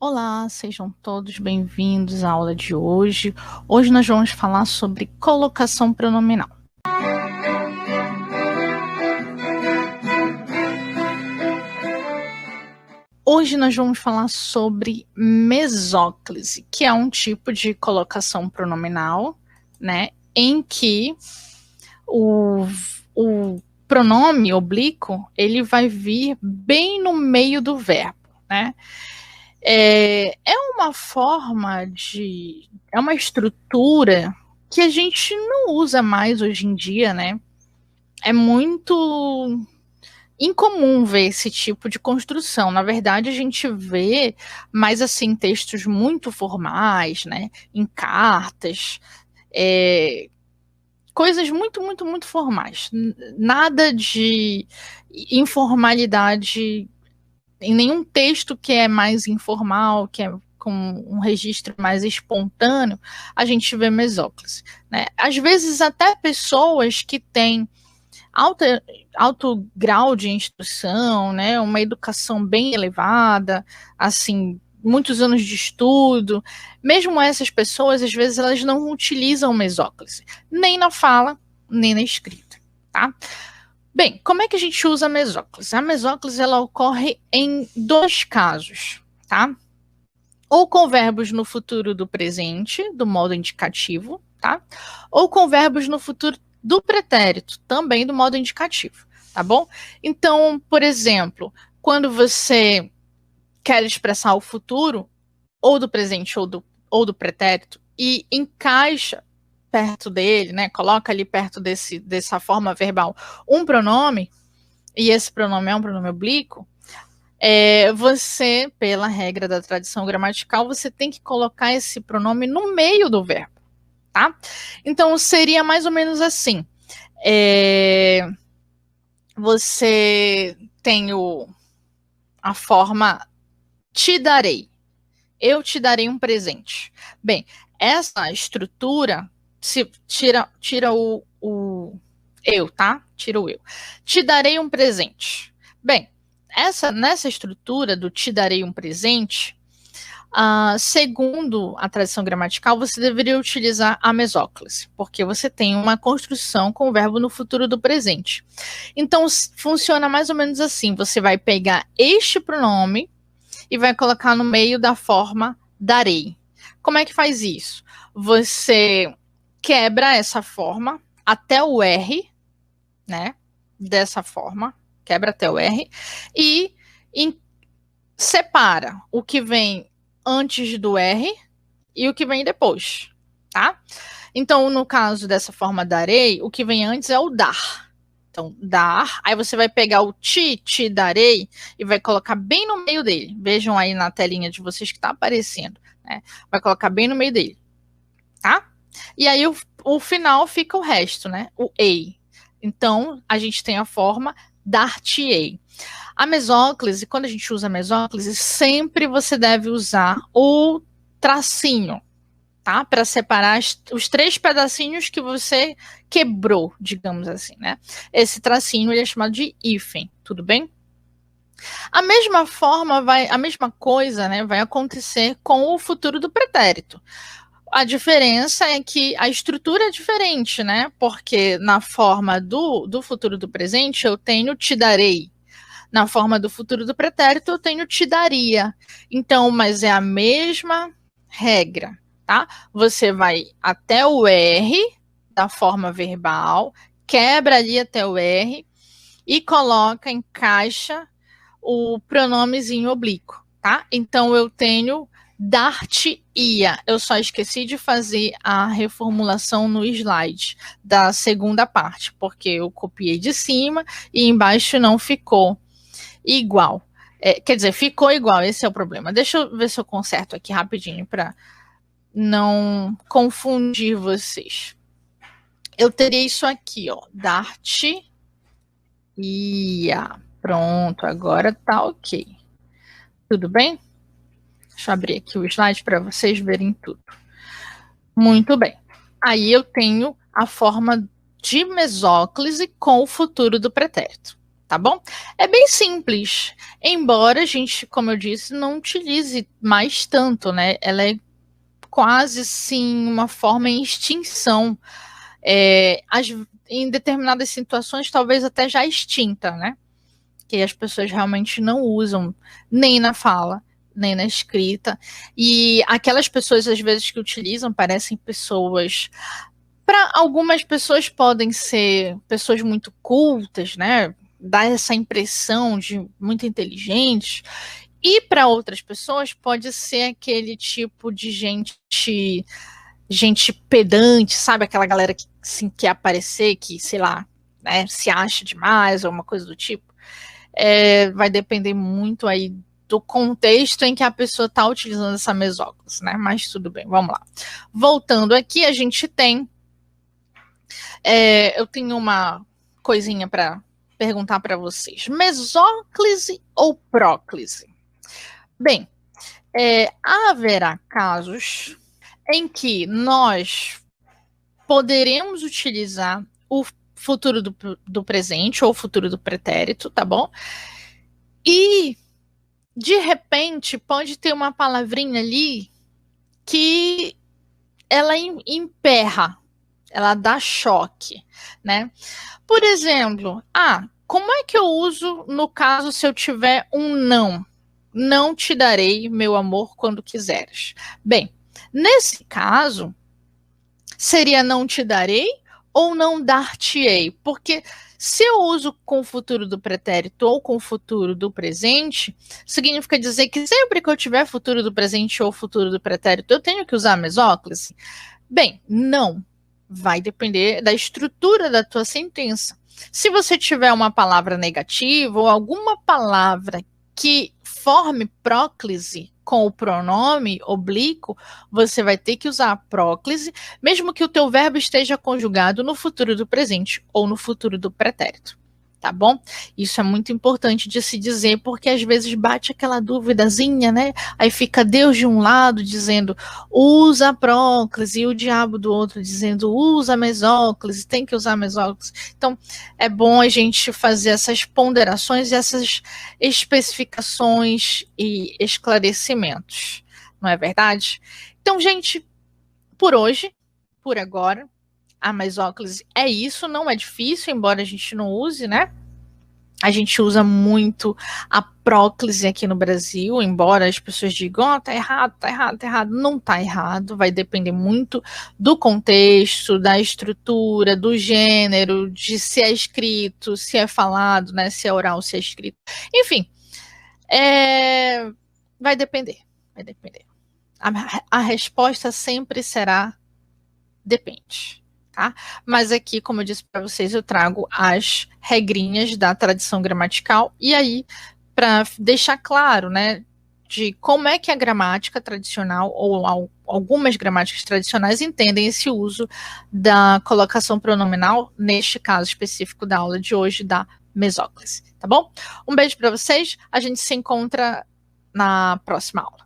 Olá, sejam todos bem-vindos à aula de hoje. Hoje nós vamos falar sobre colocação pronominal. Hoje nós vamos falar sobre mesóclise, que é um tipo de colocação pronominal, né, em que o pronome oblíquo ele vai vir bem no meio do verbo, né? É uma forma de. É uma estrutura que a gente não usa mais hoje em dia, né? É muito incomum ver esse tipo de construção. Na verdade, a gente vê mais assim textos muito formais, né? Em cartas, coisas muito formais. Nada de informalidade em nenhum texto que é mais informal, que é com um registro mais espontâneo, a gente vê mesóclise, né? Às vezes até pessoas que têm alto grau de instrução, né, uma educação bem elevada, assim, muitos anos de estudo, mesmo essas pessoas, às vezes, elas não utilizam mesóclise, nem na fala, nem na escrita, tá? Bem, como é que a gente usa a mesóclise? A mesóclise ela ocorre em dois casos, tá? Ou com verbos no futuro do presente, do modo indicativo, tá? Ou com verbos no futuro do pretérito, também do modo indicativo, tá bom? Então, por exemplo, quando você quer expressar o futuro, ou do presente ou do pretérito, e encaixa perto dele, né? Coloca ali perto dessa forma verbal um pronome, e esse pronome é um pronome oblíquo, você, pela regra da tradição gramatical, você tem que colocar esse pronome no meio do verbo, tá? Então, seria mais ou menos assim. Você tem a forma te darei. Eu te darei um presente. Bem, essa estrutura se tira o eu, tá? Tira o eu. Te darei um presente. Bem, nessa estrutura do te darei um presente, segundo a tradição gramatical, você deveria utilizar a mesóclise, porque você tem uma construção com o verbo no futuro do presente. Então, funciona mais ou menos assim: você vai pegar este pronome e vai colocar no meio da forma darei. Como é que faz isso? Você quebra essa forma até o R, né? Dessa forma, quebra até o R, e separa o que vem antes do R e o que vem depois, tá? Então, no caso dessa forma darei, o que vem antes é o dar. Então, dar, aí você vai pegar o te darei e vai colocar bem no meio dele. Vejam aí na telinha de vocês que está aparecendo, né? Vai colocar bem no meio dele, tá? E aí o final fica o resto, né? O ei. Então, a gente tem a forma dar-te-ei. A mesóclise, quando a gente usa a mesóclise, sempre você deve usar o tracinho, tá? Para separar os três pedacinhos que você quebrou, digamos assim, né? Esse tracinho ele é chamado de hífen, tudo bem? A mesma forma a mesma coisa, né, vai acontecer com o futuro do pretérito. A diferença é que a estrutura é diferente, né? Porque na forma do futuro do presente eu tenho te darei. Na forma do futuro do pretérito eu tenho te daria. Então, mas é a mesma regra, tá? Você vai até o R da forma verbal, quebra ali até o R e coloca, encaixa o pronomezinho oblíquo, tá? Então eu tenho dar-te-ia. Eu só esqueci de fazer a reformulação no slide da segunda parte, porque eu copiei de cima e embaixo não ficou igual. Quer dizer, ficou igual, esse é o problema. Deixa eu ver se eu conserto aqui rapidinho para não confundir vocês. Eu teria isso aqui, ó, dar-te-ia. Pronto, agora tá ok. Tudo bem? Deixa eu abrir aqui o slide para vocês verem tudo. Muito bem. Aí eu tenho a forma de mesóclise com o futuro do pretérito, tá bom? É bem simples, embora a gente, como eu disse, não utilize mais tanto, né? Ela é quase, sim, uma forma em extinção. Em determinadas situações, talvez até já extinta, né? Que as pessoas realmente não usam nem na fala, nem na escrita. E aquelas pessoas, às vezes, que utilizam, parecem pessoas. Para algumas pessoas podem ser pessoas muito cultas, né? Dá essa impressão de muito inteligentes. E para outras pessoas pode ser aquele tipo de gente pedante, sabe? Aquela galera que assim, quer aparecer, que, sei lá, né, se acha demais ou uma coisa do tipo. Vai depender muito aí do contexto em que a pessoa está utilizando essa mesóclise, né? Mas tudo bem, vamos lá. Voltando aqui, a gente tem. Eu tenho uma coisinha para perguntar para vocês: mesóclise ou próclise? Bem, haverá casos em que nós poderemos utilizar o futuro do presente ou o futuro do pretérito, tá bom? E, de repente, pode ter uma palavrinha ali que ela emperra, ela dá choque, né? Por exemplo, como é que eu uso no caso se eu tiver um não? Não te darei meu amor quando quiseres. Bem, nesse caso, seria não te darei ou não dar-te-ei? Porque se eu uso com o futuro do pretérito ou com o futuro do presente, significa dizer que sempre que eu tiver futuro do presente ou futuro do pretérito, eu tenho que usar a mesóclise? Bem, não. Vai depender da estrutura da tua sentença. Se você tiver uma palavra negativa ou alguma palavra que forme próclise com o pronome oblíquo, você vai ter que usar a próclise, mesmo que o teu verbo esteja conjugado no futuro do presente ou no futuro do pretérito. Tá bom? Isso é muito importante de se dizer, porque às vezes bate aquela duvidazinha, né? Aí fica Deus de um lado dizendo usa a próclise e o diabo do outro dizendo usa a mesóclise, tem que usar a mesóclise. Então, é bom a gente fazer essas ponderações e essas especificações e esclarecimentos, não é verdade? Então, gente, por hoje, por agora, a mesóclise é isso, não é difícil, embora a gente não use, né? A gente usa muito a próclise aqui no Brasil, embora as pessoas digam, tá errado, tá errado, tá errado. Não tá errado, vai depender muito do contexto, da estrutura, do gênero, de se é escrito, se é falado, né? Se é oral, se é escrito. Enfim, vai depender, vai depender. A resposta sempre será depende, tá? Mas aqui, como eu disse para vocês, eu trago as regrinhas da tradição gramatical e aí para deixar claro, né, de como é que a gramática tradicional ou algumas gramáticas tradicionais entendem esse uso da colocação pronominal, neste caso específico da aula de hoje, da mesóclise, tá bom? Um beijo para vocês, a gente se encontra na próxima aula.